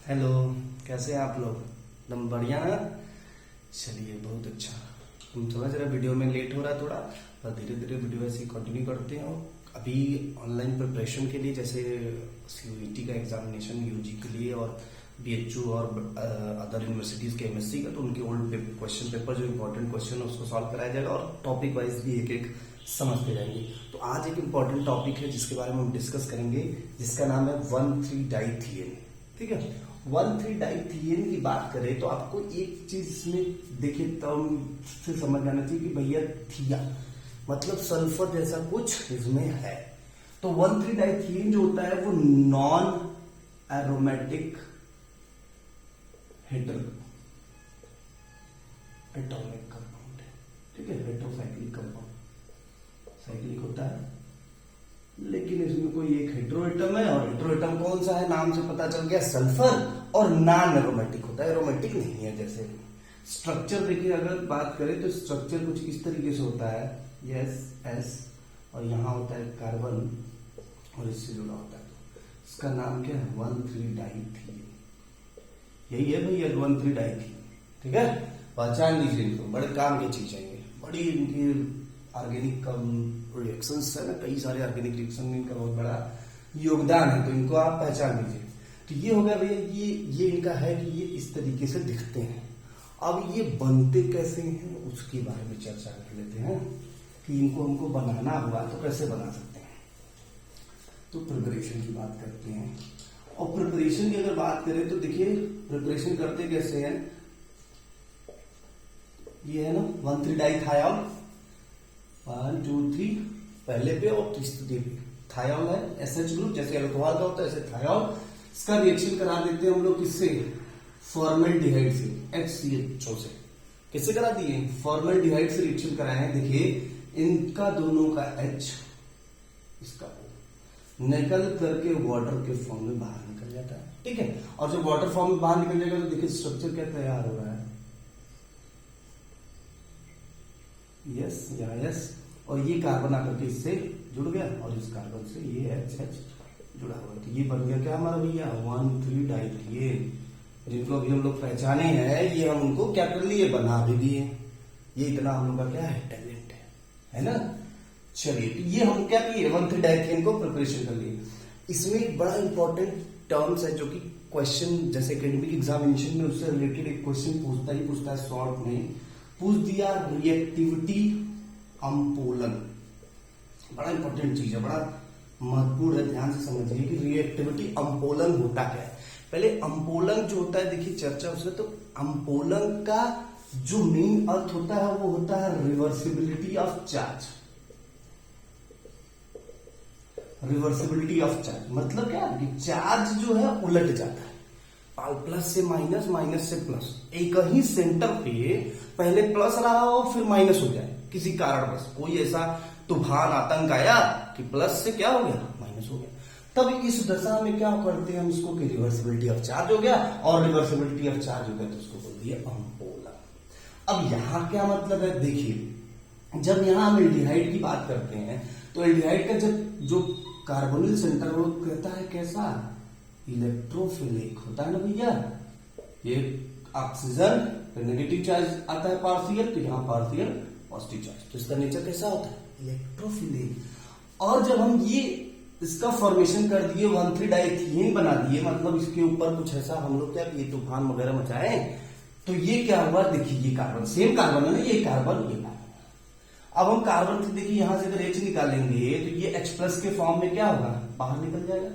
Hello. कैसे हैं आप लोग? एकदम बढ़िया है। चलिए, बहुत अच्छा। हम समझ रहे वीडियो में लेट हो रहा है थोड़ा, पर धीरे धीरे वीडियो ऐसे कंटिन्यू करते हैं। अभी ऑनलाइन प्रिपरेशन के लिए, जैसे सीयूईटी का एग्जामिनेशन यूजी के लिए और बीएचयू और अदर यूनिवर्सिटीज के एमएससी का, तो उनके ओल्ड क्वेश्चन पेपर जो इम्पोर्टेंट क्वेश्चन है उसको सॉल्व कराया जाएगा और टॉपिक वाइज भी एक एक समझते जाएंगे। तो आज एक इम्पॉर्टेंट टॉपिक है जिसके बारे में हम डिस्कस करेंगे, जिसका नाम है 1,3-डाइथिएन। ठीक है, 1,3-डाइथिएन की बात करें तो आपको एक चीज इसमें देखिए टर्म से समझ आना चाहिए कि भैया थिया मतलब सल्फर जैसा कुछ इसमें है। तो 1,3-डाइथिएन जो होता है वो नॉन एरोमेटिक एटॉमिक कंपाउंड है। ठीक है, हेटेरोसाइक्लिक कंपाउंड, साइक्लिक होता है लेकिन इसमें कोई एक हेटेरोएटम है, और हेटेरोएटम कौन सा है नाम से पता चल गया, सल्फर। और नॉन एरोमेटिक होता है, एरोमेटिक नहीं है। जैसे स्ट्रक्चर देखिए, अगर बात करें तो स्ट्रक्चर कुछ इस तरीके से होता है, एस और यहाँ होता है कार्बन और इससे जुड़ा होता है। इसका नाम क्या है? 1,3-डाइथिएन। यही है भैया 1,3-डाइथिएन। ठीक है, पहचान लीजिए इनको, बड़े काम की चीज है ये। बड़ी इनकी ऑर्गेनिक रिएक्शंस है ना, कई सारे ऑर्गेनिक रिएक्शन में इनका बहुत बड़ा योगदान है, तो इनको आप पहचान लीजिए। तो ये हो गया भैया, ये इनका है कि ये इस तरीके से दिखते हैं। अब ये बनते कैसे हैं उसके बारे में चर्चा कर लेते हैं कि इनको हमको बनाना हुआ तो कैसे बना सकते हैं। तो प्रिपरेशन की बात करते हैं, और प्रिपरेशन की अगर बात करें तो देखिए प्रिपरेशन करते कैसे हैं। ये है ना 1,3-डाइथियाल, 1 2 3 पहले पे और तीसरे पे थायोल है, एसएच ग्रुप, जैसे अल्कोहल का होता है ऐसे थायोल। इसका रिएक्शन करा देते हैं हम लोग किससे? फॉर्मेल्डिहाइड से, HCHO से। किससे करा दिए? फॉर्मेल्डिहाइड से रिएक्शन कराए हैं। देखिए इनका दोनों का H, इसका O निकल करके वाटर के फॉर्म में बाहर निकल जाता है। ठीक है, और जब वाटर फॉर्म में बाहर निकल जाएगा तो देखिए स्ट्रक्चर क्या तैयार हो रहा है, यस यहाँ यस, और ये कार्बन आकर के इससे जुड़ गया और इस कार्बन से ये H जुड़ा हुआ, तो ये बन गया क्या हमारा भैया 1,3-डाइथिएन। जिनको अभी हम लोग पहचाने हैं, ये हम उनको क्या कर लिए, बना भी दिए। ये इतना हम लोग का क्या है, टैलेंट है ना। चलिए, तो ये हम क्या किए, 1,3-डाइथिएन को प्रिपरेशन कर लिए। इसमें एक बड़ा इंपॉर्टेंट टर्म्स है जो कि क्वेश्चन जैसे एकेडमिक एग्जामिनेशन में उससे रिलेटेड एक क्वेश्चन पूछता है शॉर्ट में पूछ दिया, रिएक्टिविटी अम्पोलन। बड़ा इंपॉर्टेंट चीज है, बड़ा महत्वपूर्ण है, ध्यान से समझिए कि रिएक्टिविटी अम्पोलन होता क्या है। पहले अम्पोलन जो होता है देखिए चर्चा उसमें, तो अम्पोलन का जो मेन अर्थ होता है वो होता है reversibility of charge. Reversibility of charge मतलब क्या कि चार्ज जो है उलट जाता है, प्लस से माइनस, माइनस से प्लस। एक ही सेंटर पे पहले प्लस रहा हो फिर माइनस हो जाए किसी कारणवश, कोई ऐसा तूफान आतंक आया कि प्लस से क्या हो गया, माइनस हो गया। तब इस दशा में क्या करते हैं हम इसको कि रिवर्सिबिलिटी ऑफ चार्ज हो गया, और रिवर्सिबिलिटी ऑफ चार्ज हो गया तो उसको बोल दिया अम्पोलन। अब यहां क्या मतलब है, देखिए जब यहां हम एल्डिहाइड की बात करते हैं तो एल्डिहाइड का जब जो कार्बोनिल सेंटर वो कहता है कैसा, इलेक्ट्रोफिलिक होता है ना भैया। ये ऑक्सीजन नेगेटिव चार्ज आता है पार्शियल, तो यहाँ पार्शियल पॉजिटिव चार्ज, तो इसका नेचर कैसा होता है, इलेक्ट्रोफिलिक। और जब हम ये इसका फॉर्मेशन कर दिए 1,3-डाइथिएन बना दिए, मतलब इसके ऊपर कुछ ऐसा हम लोग क्या ये तूफान वगैरह मचाए, तो ये क्या हुआ, देखिए ये कार्बन, सेम कार्बन है ना, ये कार्बन ये कार्बन। अब हम कार्बन से देखिए यहां से अगर H निकालेंगे तो ये H+ के फॉर्म में क्या होगा, बाहर निकल जाएगा,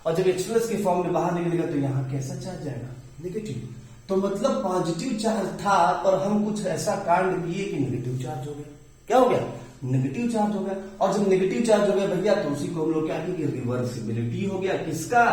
और जब H+ के फॉर्म में बाहर निकलेगा तो यहाँ कैसा चार्ज जाएगा, नेगेटिव। तो मतलब पॉजिटिव चार्ज था पर हम कुछ ऐसा कांड किए कि नेगेटिव चार्ज हो गया। क्या हो गया, नेगेटिव चार्ज हो गया। और जब नेगेटिव चार्ज हो गया भैया तो उसी को हम लोग क्या किए, रिवर्सिबिलिटी हो गया, किसका,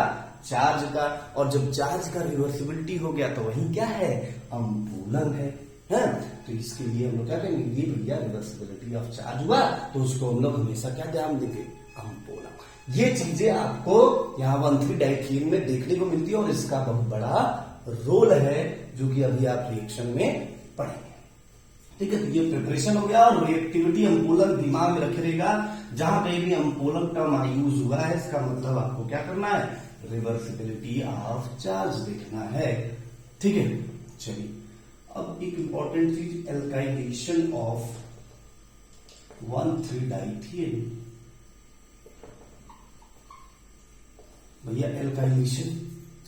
चार्ज का। और जब चार्ज का रिवर्सिबिलिटी हो गया तो वही क्या है, अम्पोलन है। तो इसके लिए हम लोग क्या करेंगे, ये भैया रिवर्सिबिलिटी ऑफ चार्ज हुआ तो उसको हम लोग हमेशा क्या ध्यान देंगे, अम्पोलन। ये चीजें आपको यहाँ 1,3-डाइथिएन में देखने को मिलती है और इसका बहुत बड़ा रोल है जो कि अभी आप रिएक्शन में पढ़ेंगे। ठीक है, तो ये प्रिपरेशन हो गया। और रिएक्टिविटी अम्पोलन दिमाग में रखे रहेगा, जहां कहीं भी अम्पोलन टर्म यूज हुआ है इसका मतलब आपको क्या करना है, रिवर्सिबिलिटी ऑफ चार्ज देखना है। ठीक है, चलिए अब एक इंपॉर्टेंट चीज, एल्काइलेशन ऑफ 1,3-डाइथियन। भैया एल्काइलेशन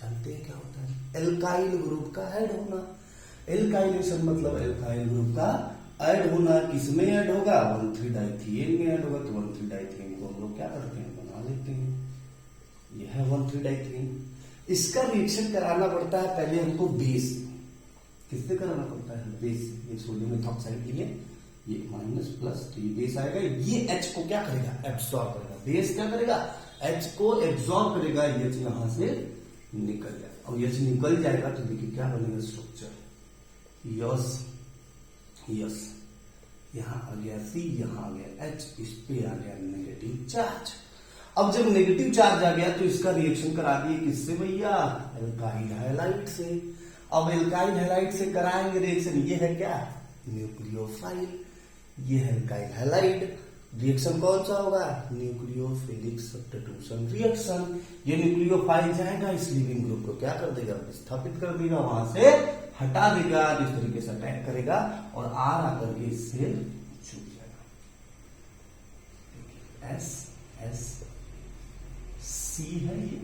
जानते हैं क्या होता है? एल्काइल ग्रुप का ऐड होना। एल्काइलेशन मतलब एल्काइल ग्रुप का ऐड होना। किसमें ऐड होगा? 1,3-डाइथियन में ऐड होगा। तो 1,3-डाइथियन को हम लोग क्या करते हैं? बना लेते हैं। यह है 1,3-डाइथियन। इसका रिएक्शन कराना पड़ता है पहले हमको बेस। किससे कराना पड़ता है? बेस। ये सोडियम मेथॉक्साइड के लिए ये माइनस प्लस, तो ये बेस आएगा। ये H को क्या करेगा? एब्सॉर्ब करेगा। बेस क्या करेगा? H को एब्सॉर्ब करेगा। H यहां से निकल जाएगा और H निकल जाएगा तो देखिए क्या बनेगा स्ट्रक्चर। यस यस, यहां आ गया C, यहां आ गया H, इस पे आ गया नेगेटिव चार्ज। अब जब नेगेटिव चार्ज आ गया तो इसका रिएक्शन करा दिए किससे भैया? एल्काइल हैलाइड से। अब एल्काइल हैलाइड से कराएंगे रिएक्शन। ये है क्या? न्यूक्लियोफाइल। ये है एल्काइल हैलाइड। रिएक्शन कौन सा होगा? Nucleophilic substitution reaction. ये न्यूक्लियोफाइल जाएगा इस लीविंग ग्रुप को क्या कर देगा? विस्थापित कर देगा, वहां से हटा देगा। जिस तरीके से अटैक करेगा और आर आकर के इससे छूट जाएगा। एस एस सी है ये,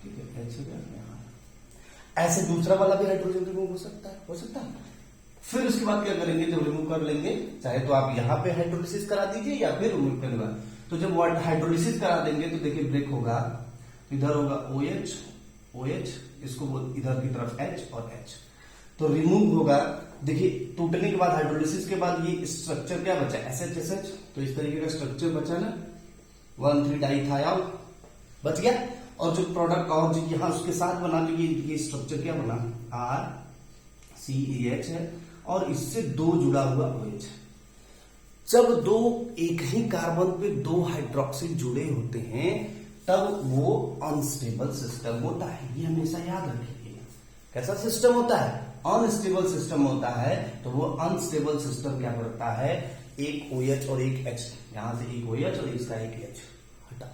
ठीक है। एच ऐसे दूसरा वाला भी हाइड्रोजन रिमूव हो सकता है, हो सकता है। फिर उसके बाद क्या करेंगे? जब रिमूव कर लेंगे, चाहे तो आप यहां पे हाइड्रोलिसिस करा दीजिए या फिर रिमूव करने बाद, तो जब हाइड्रोलिसिस करा देंगे तो देखिए ब्रेक होगा। इधर होगा OH OH, इसको इधर की तरफ H और H, तो रिमूव होगा। देखिए टूटने के बाद हाइड्रोलिसिस के बाद ये स्ट्रक्चर क्या बचा? SHSH। तो इस तरीके का स्ट्रक्चर बचा ना, 1,3-डाइथियाल बच गया। और जो प्रोडक्ट और जो यहां उसके साथ बना, तो ये स्ट्रक्चर क्या बना? RCAH है और इससे दो जुड़ा हुआ OH। जब दो एक ही कार्बन पे दो हाइड्रोक्सिल जुड़े होते हैं तब वो अनस्टेबल सिस्टम होता है। ये हमेशा याद रखिए। कैसा सिस्टम होता है? अनस्टेबल सिस्टम होता है। तो वो अनस्टेबल सिस्टम क्या करता है? एक OH और एक H, यहां से एक OH और इसका एक H हटा,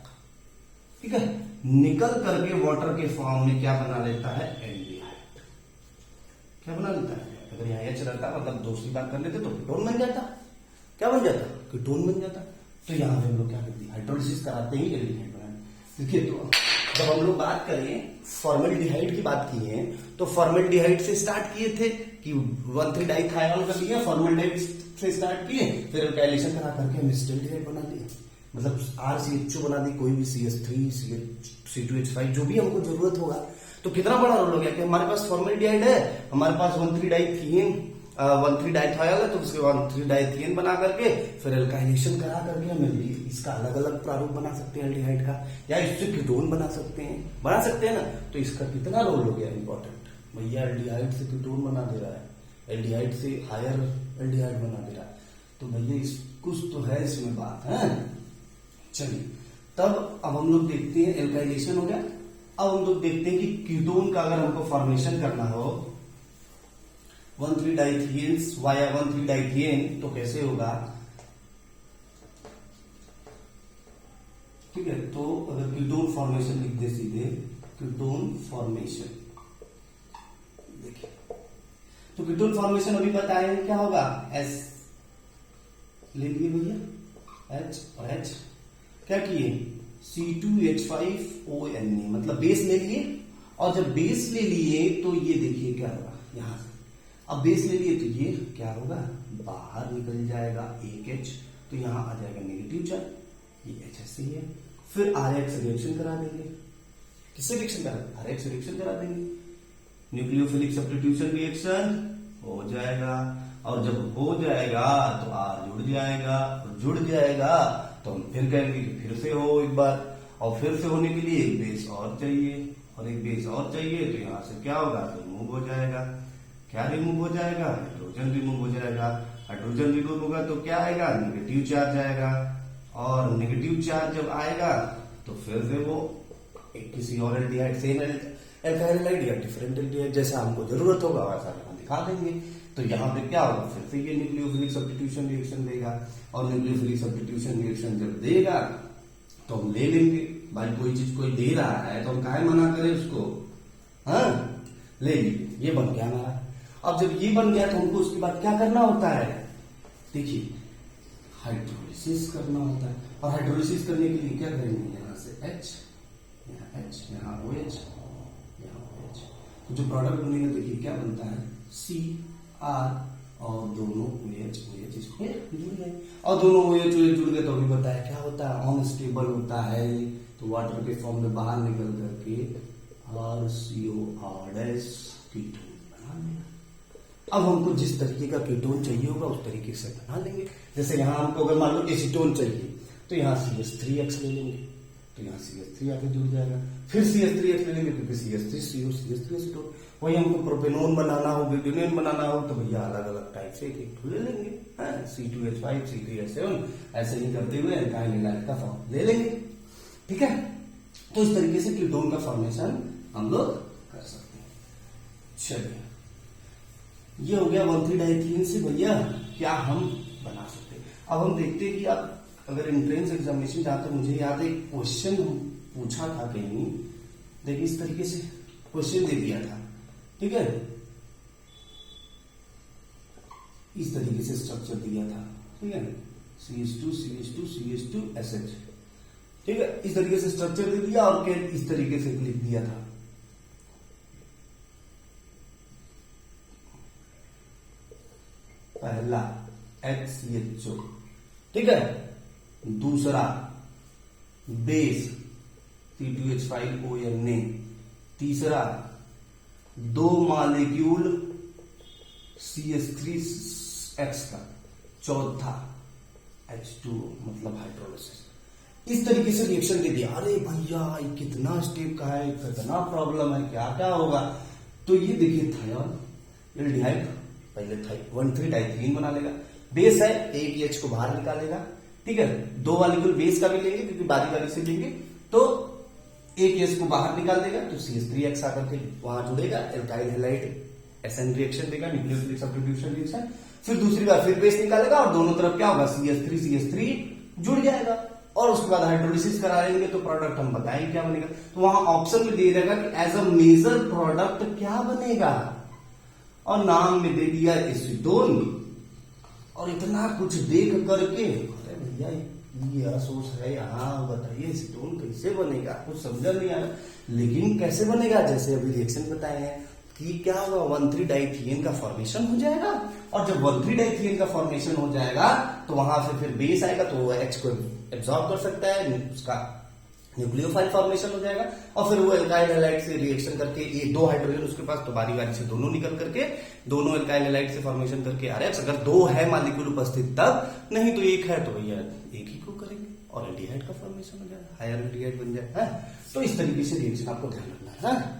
ठीक है, निकल करके वाटर के फॉर्म में क्या बना लेता है? एल्डिहाइड। क्या बना लेता है? अगर यहाँ H रहता, मतलब दूसरी बात कर लेते तो कीटोन बन जाता। क्या बन जाता? कीटोन बन जाता। तो यहां पे हम लोग क्या करते हैं? हाइड्रोलिसिस कराते ही एल्डिहाइड बनाते। देखिए तो जब हम लोग बात करें फॉर्मेल्डिहाइड की बात की है, तो फॉर्मेल्डिहाइड से स्टार्ट किए थे कि 1,3-डाइथियाल कर लिया, फॉर्मेल्डिहाइड से स्टार्ट किए, फिर एल्काइलेशन करा करके हम एल्डिहाइड बना लिए, मतलब RCHO बना दी, कोई भी CH3 C2H5 जो भी हमको जरूरत होगा। तो कितना बड़ा रोल हो गया कि हमारे पास फॉर्मेल्डिहाइड है, हमारे पास 1,3-डाइथियाल है, तो उसके 1,3-डाइथियन बना करके फिर एल्काइलेशन करा करके हम इसका अलग अलग प्रारूप बना सकते हैं एल्डिहाइड का, या इससे कीटोन बना सकते हैं ना। तो इसका कितना रोल हो गया इंपॉर्टेंट भैया? एल्डिहाइड से कीटोन बना दे रहा है, एल्डिहाइड से हायर एल्डिहाइड बना दे रहा है। तो भैया कुछ तो है इसमें बात है। चलिए तब अब हम लोग देखते हैं, एल्काइलेशन हो गया। अब हम लोग देखते हैं कि कीटोन का अगर हमको फॉर्मेशन करना हो 1,3-डाइथियन वाया 1,3-डाइथियन, तो कैसे होगा? ठीक है, तो अगर कीटोन फॉर्मेशन लिख दे सीधे, कीटोन फॉर्मेशन, देखिए तो कीटोन फॉर्मेशन अभी बताए क्या होगा? S ले लिए भैया, H और H क्या किए? C2H5ONA, मतलब बेस ले लिए। और जब बेस ले लिए तो ये देखिए क्या होगा यहां से। अब बेस ले लिए तो ये क्या होगा? बाहर निकल जाएगा एक H, तो यहां आ जाएगा नेगेटिव चार्ज, ये HSC है। फिर RX रिएक्शन करा देंगे। किससे रिएक्शन करा? RX रिएक्शन करा देंगे, न्यूक्लियोफिलिक सब्स्टिट्यूशन रिएक्शन हो जाएगा। और जब हो जाएगा तो R जुड़ जाएगा, और जुड़ जाएगा तो हम फिर कहेंगे कि फिर से हो एक बार, और फिर से होने के लिए एक बेस और चाहिए, और एक बेस और चाहिए, तो यहां से क्या होगा? रिमूव हो जाएगा। क्या रिमूव हो जाएगा? हाइड्रोजन रिमूव हो जाएगा। हाइड्रोजन रिमूव होगा तो क्या आएगा? नेगेटिव चार्ज आएगा। और नेगेटिव चार्ज जब आएगा तो फिर से वो किसी और एल्डिहाइड, सेम एल्काइल या डिफरेंट एल्डिहाइड, जैसा हमको जरूरत होगा वैसा हम दिखा देंगे। तो यहाँ पे क्या होगा? फिर से ये न्यूक्लियोफिलिक सब्स्टिट्यूशन रिएक्शन देगा, और न्यूक्लियोफिलिक सब्स्टिट्यूशन रिएक्शन जब देगा तो हम ले लेंगे भाई कोई चीज कोई दे रहा है तो हम काहे मना करें उसको। हाँ ले लीजिए, ये बन गया हमारा। अब जब ये बन गया तो हमको उसके बाद क्या करना होता है, देखिए हाइड्रोलिसिस करना होता है। और हाइड्रोलिसिस करने के लिए क्या करेंगे, यहाँ से H, यहाँ H, यहाँ OH, यहाँ OH, तो जो प्रोडक्ट बनेगा देखिए क्या बनता है CR, और दोनों OH इसमें जुड़ गए। और दोनों OH जुड़ गए तो अभी बताया क्या होता है, अनस्टेबल होता है, तो वाटर के फॉर्म में बाहर निकल करके RCOR कीटोन बना देगा। अब हमको जिस तरीके का कीटोन चाहिए होगा उस तरीके से बना लेंगे। जैसे यहाँ हमको अगर मान लो एसीटोन चाहिए तो यहाँ CH3X ले लेंगे, तो यहाँ CH3 आके जुड़ जाएगा, फिर CH3X ले लेंगे क्योंकि CH3CO CH3 एसीटोन। वही हमको प्रोपेनोन बनाना हो, ब्यूटेनोन बनाना हो तो भैया अलग अलग टाइप से एक ले लेंगे, C2H5 C3H7, ऐसे ही करते हुए एल्काइल हैलाइड का फॉर्म ले लेंगे। ठीक है, तो इस तरीके से कीटोन का फॉर्मेशन हम लोग कर सकते हैं। चलिए ये हो गया 1,3-डाइथीन से भैया क्या हम बना सकते हैं। अब हम देखते हैं कि आप अगर एंट्रेंस एग्जामिनेशन जहां तक मुझे याद है क्वेश्चन पूछा था कहीं, देखिए इस तरीके से क्वेश्चन दे दिया था। ठीक है, इस तरीके से स्ट्रक्चर दिया था। ठीक है, CH2 CH2 CH2 SH। ठीक है, इस तरीके से स्ट्रक्चर दे दिया और इस तरीके से लिख दिया था। पहला HCHO, ठीक है, दूसरा बेस C2H5ONA, तीसरा 2 मॉलिक्यूल CH3X का, चौथा H2O मतलब हाइड्रोलिसिस। इस तरीके से रिएक्शन दे दिया। अरे भैया कितना स्टेप का है, कितना प्रॉब्लम है, क्या क्या होगा। तो ये देखिए थायोन एल्डिहाइड पहले 1,3-डाइथीन बना लेगा, बेस है एक H को बाहर निकालेगा। ठीक है, 2 मॉलिक्यूल बेस का भी लेंगे क्योंकि बारी बारी से लेंगे, तो एक H को बाहर निकाल देगा तो CH3X आकर के वहां जुड़ेगा, एल्काइल हैलाइड SN रिएक्शन देगा, न्यूक्लियोफिलिक सब्स्टिट्यूशन रिएक्शन। फिर दूसरी बार फिर बेस निकालेगा और दोनों तरफ क्या होगा, CH3 जुड़ जाएगा और उसके बाद हाइड्रोलिसिस करा लेंगे तो प्रोडक्ट हम बताएंगे क्या बनेगा। तो वहां ऑप्शन में दे देगा कि एज अ मेजर प्रोडक्ट क्या बनेगा, और नाम में दे दिया एसीटोन। और इतना कुछ देख करके अरे भैया ये अफसोस है यहाँ, बताइए एसीटोन कैसे बनेगा, कुछ समझ नहीं आया। लेकिन कैसे बनेगा, जैसे अभी रिएक्शन बताए हैं कि क्या होगा, 1,3-डाइथीन का फॉर्मेशन हो जाएगा। और जब 1,3-डाइथीन का फॉर्मेशन हो जाएगा तो वहां से फिर बेस आएगा तो वो H को एब्सॉर्ब कर सकता है, उसका न्यूक्लियोफाइल फॉर्मेशन हो जाएगा। और फिर वो एल्काइल हैलाइड से रिएक्शन करके ये 2 हाइड्रोजन उसके पास, तो बारी बारी से दोनों निकल करके दोनों एल्काइल हैलाइड से फॉर्मेशन करके आ रहे हैं। अगर 2 है मॉलिक्यूल उपस्थित तब, नहीं तो 1 है तो भैया एक ही को करेंगे और एल्डिहाइड का फॉर्मेशन हो जाएगा, हायर एल्डिहाइड बन जाए। तो इस तरीके से रिएक्शन आपको ध्यान रखना है।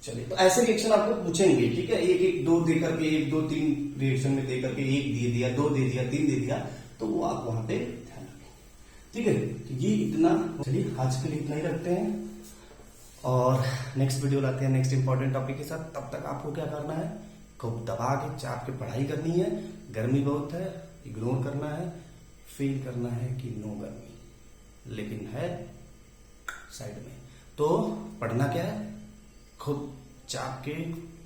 चलिए, तो ऐसे रिएक्शन आपको पूछेंगे। ठीक है, 1 1 2 दे करके 1 2 3 रिएक्शन में दे करके 1 दे दिया, 2 दे दिया, 3 दे दिया, तो वो आप वहां पे ध्यान रखें। ठीक है, तो ये इतना, चलिए आज के लिए इतना ही रखते हैं और नेक्स्ट वीडियो लाते हैं नेक्स्ट इंपॉर्टेंट टॉपिक के साथ। तब तक आपको क्या करना है, खूब दबा के चाप के पढ़ाई करनी है। गर्मी बहुत है, इग्नोर करना है, फील करना है कि नो गर्मी, लेकिन है साइड में। तो पढ़ना क्या है, खुद चाप के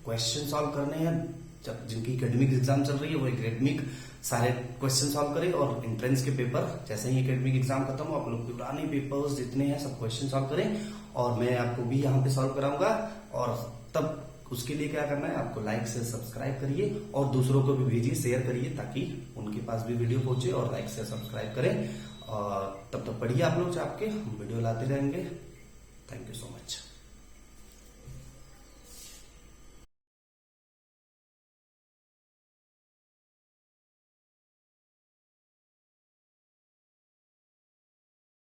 क्वेश्चन सॉल्व करने हैं। जब जिनकी एकेडमिक एग्जाम चल रही है वो एकेडमिक सारे क्वेश्चन सॉल्व करें, और एंट्रेंस के पेपर जैसे ही एकेडमिक एग्जाम खत्म हो आप लोग पुराने पेपर्स जितने हैं सब क्वेश्चन सॉल्व करें, और मैं आपको भी यहाँ पे सॉल्व कराऊंगा। और तब उसके लिए क्या करना है, आपको लाइक से सब्सक्राइब करिए और दूसरों को भी भेजिए, शेयर करिए, ताकि उनके पास भी वीडियो पहुंचे और लाइक से सब्सक्राइब करें। और तब तक पढ़िए आप लोग चाप के, हम वीडियो लाते रहेंगे। Thank you so much.